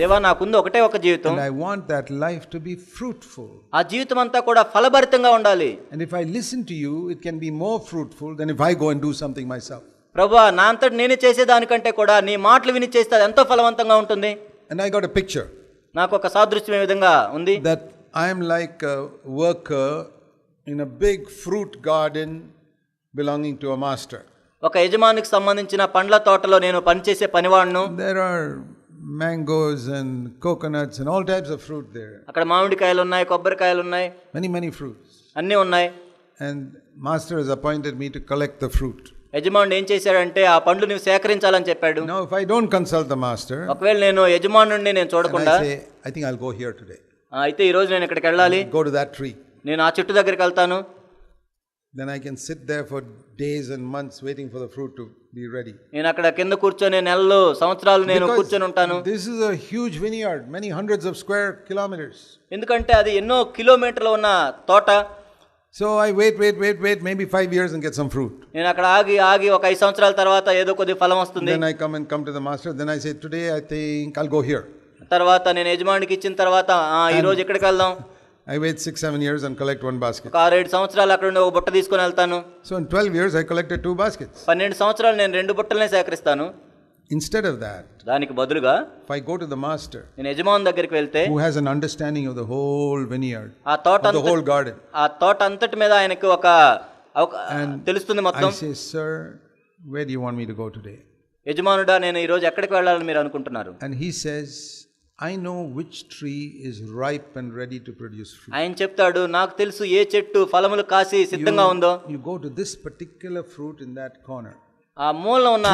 దేవా నాకుంది ఒకటే ఒక జీవితం, and I want that life to be fruitful. ఆ జీవితం అంతా కూడా ఫలభరితంగా ఉండాలి. And if I listen to you, it can be more fruitful than if I go and do something myself. ప్రభువా నా అంతటి నేనే చేసేదానికంటే కూడా నీ మాటలు విని చేస్తే అది ఎంతో ఫలవంతంగా ఉంటుంది. And I got a picture నాకు ఒక సాదృశ్యం ఈ విధంగా ఉంది. that I am like a worker in a big fruit garden belonging to a master. ఒక యజమానికి సంబంధించిన పండ్ల తోటలో నేను పనిచేసే పనివాడును. There are mangoes and coconuts and all types of fruit there. అక్కడ మామిడికాయలు ఉన్నాయి, కొబ్బరికాయలు ఉన్నాయి, Many fruits. అన్నీ ఉన్నాయి. And master has appointed me to collect the fruit. యజమానుడు ఏం చేశాడంటే ఆ పండ్లు నువ్వు సేకరించాలని చెప్పాడు. Now if I don't consult the master, ఒకవేళ నేను యజమానుడిని నేను చూడకుండా, I say, I think I'll go here today. అయితే ఈ రోజు నేను ఇక్కడికి వెళ్ళాలి, Go to that tree. నేను ఆ చెట్టు దగ్గరికి వెళ్తాను. Then I can sit there for days and months waiting for the fruit to be ready. నేను అక్కడ కింద కూర్చొని నెలలు సంవత్సరాలు నేను కూర్చొని ఉంటాను. This is a huge vineyard, many hundreds of square kilometers. ఎందుకంటే అది ఎన్నో కిలోమీటర్లు ఉన్న తోట. So I wait, maybe 5 years and get some fruit. నేను అక్కడ ఆగి ఒక 5 సంవత్సరాల తర్వాత ఏదో కొద్ది ఫలం వస్తుంది. Then I come to the master. Then I say, today I think I'll go here. తర్వాత నేను యజమానికి ఇచ్చిన తర్వాత ఈ రోజు ఎక్కడికి వెళ్దాం. I wait 6-7 years and collect one basket. 6-7 సంవత్సరాలు అక్కడ ఉండి ఒక బుట్ట తీసుకొని వెళ్తాను. So in 12 years I collected 2 baskets. 12 సంవత్సరాలు నేను 2 బుట్టలనే సేకరిస్తాను. Instead of that, దానికి బదులుగా if I go to the master, నేను యజమాని దగ్గరికి వెళ్తే, who has an understanding of the whole vineyard, ఆ తోట of the whole garden, ఆ తోట అంతటి మీద ఆయనకి ఒక తెలుస్తుంది మొత్తం. I say, sir, where do you want me to go today? యజమానుడా నేను ఈ రోజు ఎక్కడికి వెళ్ళాలని మీరు అనుకుంటున్నారు? And he says, I know which tree is ripe and ready to produce fruit. ఆయన చెప్తాడు, నాకు తెలుసు ఏ చెట్టు ఫలములు కాసి సిద్ధంగా ఉందో. You go to this particular fruit in that corner. ఆ మూలలో ఉన్న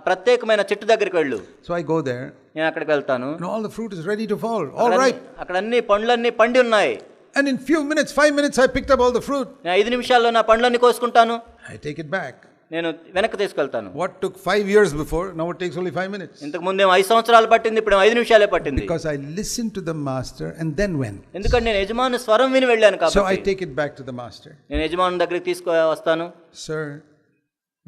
ప్రత్యేకమైన చెట్టు దగ్గరికి వెళ్ళు. So I go there. నేను అక్కడికి వెళ్తాను. And all the fruit is ready to fall, all ripe. అక్కడ అన్ని పండ్లన్నీ పండి ఉన్నాయి. And in 5 minutes I picked up all the fruit. 5 నిమిషాల్లో నా పండ్లన్నీ కోసుకుంటాను. I take it back. నేను వెనక్కి తీసుకెళ్తాను. What took 5 years before, now it takes only 5 minutes. ఇంతకు ముందేమో 5 సంవత్సరాలు పట్టింది, ఇప్పుడు 5 నిమిషాలే పట్టింది. Because I listened to the master and then went. ఎందుకంటే నేను యజమాని స్వరం విని వెళ్ళాను కాబట్టి. So I take it back to the master. నేను యజమాని దగ్గరికి వస్తాను. Sir,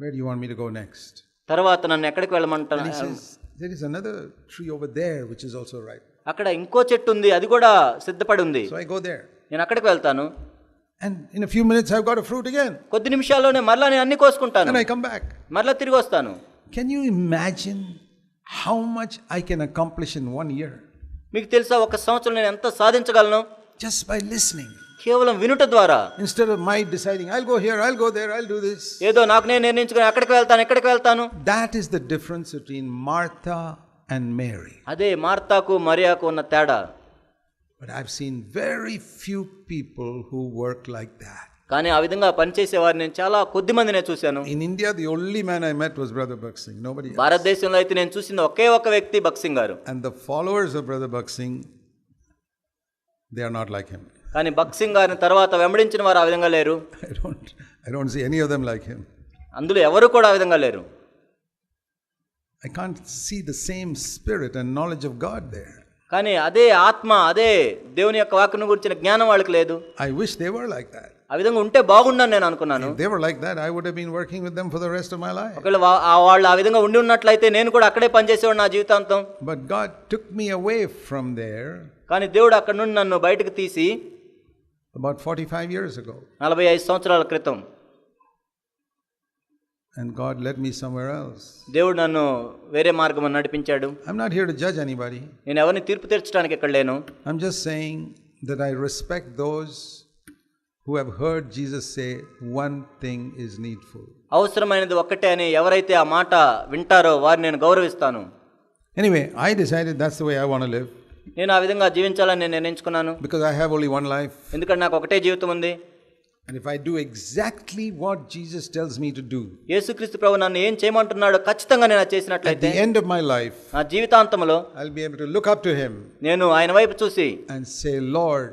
where do you want me to go next? తర్వాత నన్ను ఎక్కడికి వెళ్ళమంటారు? He says, there is another tree over there which is also ripe. అక్కడ ఇంకో చెట్టు ఉంది, అది కూడా సిద్ధపడి ఉంది. So I go there. నేను అక్కడికి వెళ్తాను. And in a few minutes I've got a fruit again. కొద్ది నిమిషాల్లోనే మరలా నేను అన్ని కోసుకుంటాను. And I come back. మరలా తిరిగి వస్తాను. Can you imagine how much I can accomplish in 1 year? మీకు తెలుసా ఒక సంవత్సరం నేను ఎంత సాధించగలను? Just by listening. కేవలం వినుట ద్వారా. Instead of my deciding, I'll go here, I'll go there, I'll do this. ఏదో నాకు నేను నిర్ణయించుకొని అక్కడికి వెళ్తాను, ఎక్కడికి వెళ్తాను. That is the difference between Martha and Mary. అదే మార్తాకు మరియాకు ఉన్న తేడా. But I've seen very few people who work like that. కానీ ఆ విధంగా పనిచేసే వారిని నేను చాలా కొద్ది మందినే చూశాను. In India, the only man I met was Brother Bhakt Singh. Nobody else. భారతదేశంలో అయితే నేను చూసిన ఒకే ఒక వ్యక్తి భక్త్ సింగ్ గారు. And the followers of Brother Bhakt Singh, they are not like him. కానీ భక్త్ సింగ్ గారిని తర్వాత వెంబడించిన వారు ఆ విధంగా లేరు. I don't see any of them like him. అందులో ఎవరు కూడా ఆ విధంగా లేరు. I can't see the same spirit and knowledge of God there. కానీ అదే ఆత్మ, అదే దేవుని యొక్క వాక్యం గురించిన జ్ఞానం వాళ్ళకి లేదు. I wish they were like that. ఆ విధంగా ఉంటే బాగుండని నేను అనుకున్నాను. If they were like that, I would have been working with them for the rest of my life. ఒకవేళ వాళ్ళు ఆ విధంగా ఉండి ఉన్నట్లయితే నేను కూడా అక్కడే పనిచేసేవాడు నా జీవితాంతం. But God took me away from there. కానీ దేవుడు అక్కడ నుండి నన్ను బయటకు తీసి about 45 years ago. 45 సంవత్సరాల క్రితం. And God led me somewhere else. దేవుడు నన్ను వేరే మార్గం నడిపించాడు. I'm not here to judge anybody. నేను ఎవరిని తీర్పు తీర్చడానికి ఇక్కడ లేను. I'm just saying that I respect those who have heard Jesus say one thing is needful. అవసరమైనది ఒక్కటే అని ఎవరైతే ఆ మాట వింటారో వారిని నేను గౌరవిస్తాను. Anyway, I decided that's the way I want to live. నేను ఆ విధంగా జీవించాలని నేను నిర్ణయించుకున్నాను. Because I have only one life. ఎందుకంటే నాకు ఒకటే జీవితం ఉంది. And if I do exactly what Jesus tells me to do, యేసుక్రీస్తు ప్రభువు నన్ను ఏం చేయమంటున్నాడో ఖచ్చితంగా నేను చేసినట్లయితే at the end of my life, నా జీవితాంతంలో I'll be able to look up to him నేను ఆయన వైపు చూసి and say, Lord,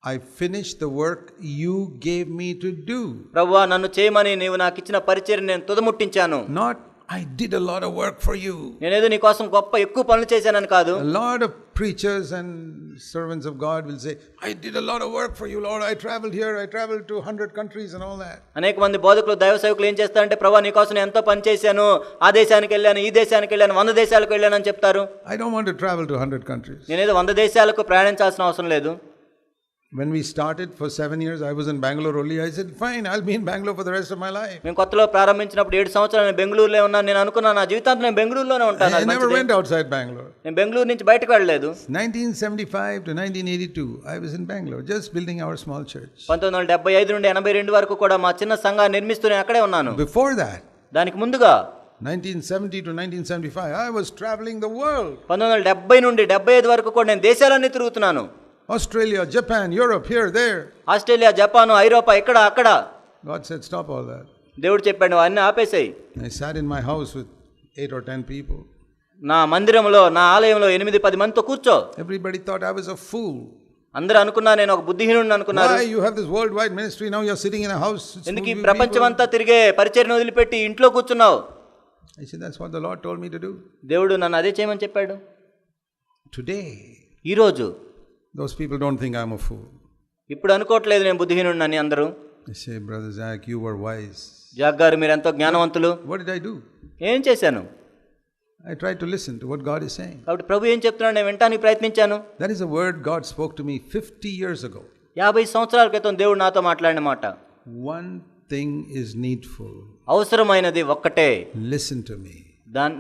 I finished the work you gave me to do. ప్రభువా నన్ను చేయమని నీవు నాకు ఇచ్చిన పరిచర్యను నేను తుదముట్టించాను. Not I did a lot of work for you. నేనేదో నీ కోసం ఎక్కువ పనులు చేశానని కాదు. A lot of preachers and servants of God will say, I did a lot of work for you, Lord. I traveled here, I traveled to 100 countries and all that. అనేక మంది బోధకులు దైవ సేవకులు ఏం చేస్తారంటే ప్రభువా నీ కోసం నేను ఎంతో పని చేశాను, ఆ దేశానికి వెళ్ళాను, ఈ దేశానికి వెళ్ళాను, 100 దేశాలకు వెళ్ళాను అని చెప్తారు. I don't want to travel to 100 countries. నేనేదో 100 దేశాలకు ప్రయాణించాల్సిన అవసరం లేదు. When we started for 7 years, I was in Bangalore only. I said, fine, I'll be in Bangalore for the rest of my life. మేము కొత్తలో ప్రారంభించినప్పుడు 7 సంవత్సరాలు నేను బెంగళూరులో ఉన్నాను. నేను అనుకున్నాను నా జీవితాంతం నేను బెంగళూరులోనే ఉంటాను. I never went outside Bangalore. నేను బెంగళూరు నుంచి బయటకు వెళ్ళలేదు. 1975 to 1982, I was in Bangalore, just building our small church. 1975 నుండి 82 వరకు కూడా మా చిన్న సంఘాన్ని నిర్మిస్తూ నేను అక్కడే ఉన్నాను. Before that, దానికి ముందుగా 1970 to 1975, I was traveling the world. 1970 నుండి 75 వరకు కూడా నేను దేశాలన్నీ తిరుగుతున్నాను. Australia, Japan, Europe, here, there. Australia, Japan, ఐరోపా, ఇక్కడ అక్కడ. God said, stop all that. దేవుడు చెప్పాడు అన్నీ ఆపేసాయి. I sat in my house with 8 or 10 people. నా మందిరంలో, నా ఆలయంలో 8-10 మందితో కూర్చో. Everybody thought I was a fool. అందరూ అనుకున్నా నేను ఒక బుద్ధిహీనుడిని అనుకున్నారు. Why you have this worldwide ministry, now you're sitting in a house? ఎందుకు ఈ ప్రపంచమంతా తిరిగే పరిచర్యను వదిలిపెట్టి ఇంట్లో కూర్చున్నావు? I said, that's what the Lord told me to do. దేవుడు నన్ను అదే చేయమని చెప్పాడు. Today, ఈ రోజు those people don't think I'm a fool. ఇప్పుడు అనుకోవట్లేదు నేను బుద్ధిహీనుడిని అందరూ. They say, Brother Zach, you were wise. Jack గారు మీరు ఎంతో జ్ఞానవంతులు. What did I do? ఏం చేశాను? I tried to listen to what God is saying. కాబట్టి ప్రభు ఏం చెప్తున్నాడు నేను వినడానికి ప్రయత్నించాను. That is a word God spoke to me 50 years ago. 50 సంవత్సరాల క్రితం దేవుడు నాతో మాట్లాడిన మాట. One thing is needful. అవసరమైనది ఒక్కటే. Listen to me.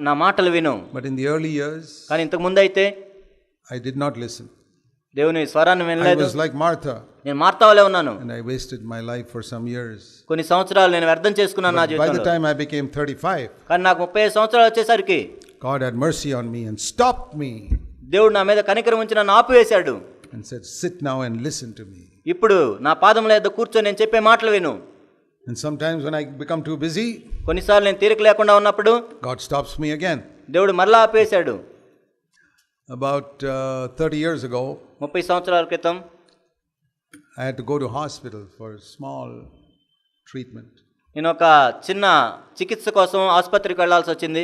నా మాటలు విను. But in the early years, కానీ ఇంతకు ముందు అయితే I did not listen. దేవుని స్వరాన్ని I వినలేదు. was like Martha. నేను మార్తావలే ఉన్నాను. And I wasted my life for some years. కొన్ని సంవత్సరాలు నేను వ్యర్థం చేసుకున్నాను నా By the జీవితంలో. time I became 35, కానీ నాకు 35 సంవత్సరాలు వచ్చేసరికి God had mercy on me and stopped me దేవుడు నా మీద కనికరం ఉంచి నన్ను ఆపివేశాడు. and said, sit now and listen to me. ఇప్పుడు నా పాదముల యొద్ద కూర్చొని నేను చెప్పే మాటలు విను. And sometimes when I become too busy, కొన్నిసార్లు నేను తీరిక లేకుండా ఉన్నప్పుడు God stops me again. దేవుడు మరలా ఆపేశాడు. About 30 years ago, 30 సంవత్సరాల క్రితం I had to go to hospital for small treatment. నేను ఒక చిన్న చికిత్స కోసం ఆసుపత్రికి వెళ్ళాల్సి వచ్చింది.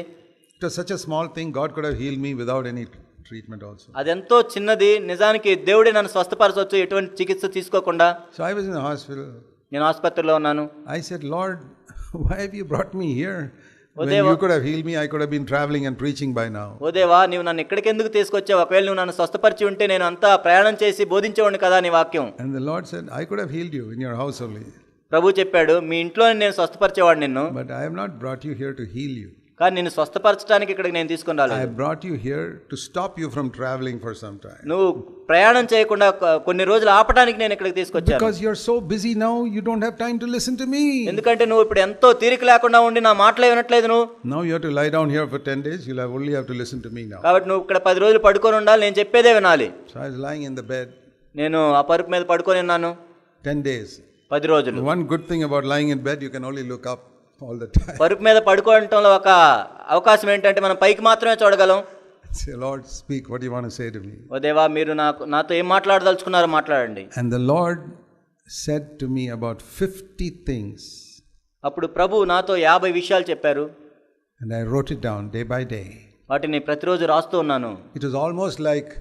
It was such a small thing, God could have healed me without any treatment also. అదెంతో చిన్నది, నిజానికి దేవుడే నన్ను స్వస్థపరచవచ్చు ఎటువంటి చికిత్స తీసుకోకుండా. So I was in the hospital. నేను ఆసుపత్రిలో ఉన్నాను. I said, Lord, why have you brought me here? When Deva, you could have healed me, I could have been traveling and preaching by now. ఓ దేవా, నీవు నన్ను ఇక్కడికి ఎందుకు తీసుకొచ్చావు? ఒకవేళ నువ్వు నన్ను స్వస్థపరిచి ఉంటే నేను అంతా ప్రయాణం చేసి బోధించేవాడిని కదా నీ వాక్యం. And the Lord said, I could have healed you in your house only. ప్రభు చెప్పాడు, మీ ఇంట్లో నేను స్వస్థపరిచేవాడు నిన్ను. But I have not brought you here to heal you. కానీ నిన్ను స్వస్థపరచడానికి ఇక్కడికి నేను తీసుకొని I రాలేదు. have brought you here to stop you from traveling for some time. నువ్వు ప్రయాణం చేయకుండా కొన్ని రోజులు ఆపడానికి నేను ఇక్కడికి తీసుకొచ్చాను. Because you're so busy now, you don't have time to listen to me. ఎందుకంటే నువ్వు ఇప్పుడు ఎంతో తీరిక లేకుండా ఉండి నా మాటలే వినట్లేదు నువ్వు. Now you have to lie down here for 10 days. You'll only have to listen to me now. కాబట్టి నువ్వు ఇక్కడ 10 రోజులు పడుకొని ఉండాలి, నేను చెప్పేదే వినాలి. So I was lying in the bed. నేను ఆ పరుపు మీద పడుకొని ఉన్నాను 10 days. 10 రోజులు. One good thing about lying in bed, you can only look up all the time. పరుపు మీద పడుకోవడంలో ఒక అవకాశం ఏంటంటే మనం పైకి మాత్రమే చూడగలం. Say, Lord, speak. What do you want to say to me? ఓ దేవా, మీరు నాతో ఏం మాట్లాడదలుచుకున్నారో మాట్లాడండి. And the Lord said to me about 50 things. అప్పుడు ప్రభు నాతో 50 విషయాలు చెప్పారు. And I wrote it down day by day. వాటిని ప్రతిరోజు రాస్తూ ఉన్నాను. It was almost like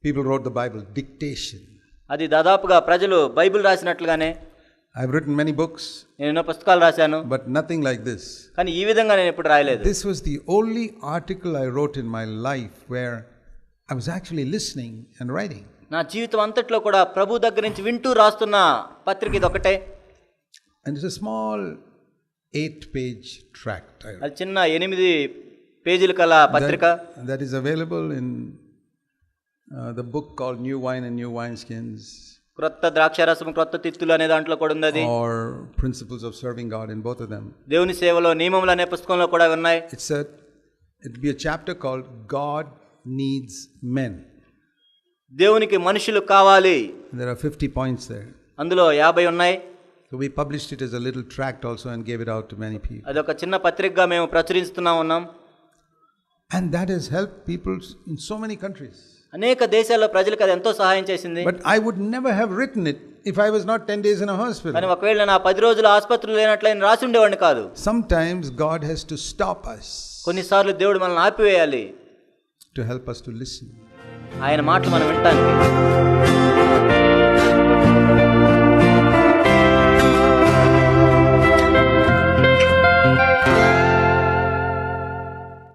people wrote the Bible, dictation. అది దాదాపుగా ప్రజలు Bible రాసినట్లుగానే. I've written many books. నేను ఎన్నో పుస్తకాలు రాశాను. But nothing like this. కానీ ఈ విధంగా నేను ఎప్పుడు రాయలేదు. This was the only article I wrote in my life where I was actually listening and writing. నా జీవితం అంతట్లో కూడా ప్రభు దగ్గర నుంచి వింటూ రాస్తున్న పత్రిక ఇది ఒకటే. And it's a small 8-page tract. అది చిన్న 8 పేజీల కల పత్రిక. That is available in the book called New Wine and New Wineskins. క్రొత్త ద్రాక్షారసం క్రొత్త తిత్తులు అనే దాంట్లో కూడా ఉంది అది. Or Principles of Serving God in both of them. దేవుని సేవలో నియమములు అనే పుస్తకంలో కూడా ఉన్నాయి. It'll be a chapter called God Needs Men. దేవునికి మనుషులు కావాలి. There are 50 points there. అందులో 50 ఉన్నాయి. So we published it as a little tract also and gave it out to many people. అదొక చిన్న పత్రికగా మేము ప్రచురిస్తున్నా ఉన్నాం. And that has helped people in so many countries. అనేక దేశాల్లో ప్రజలకు అది ఎంతో సహాయం చేసింది. But I would never have written it if I was not 10 days in a hospital. కానీ ఒకవేళ నా 10 రోజులు ఆసుపత్రిలో లేనట్లయితే రాసి ఉండేవాడిని కాదు. Sometimes God has to stop us. కొన్నిసార్లు దేవుడు మనల్ని ఆపివేయాలి. To help us to listen. ఆయన మాటలు మనం వినటానికి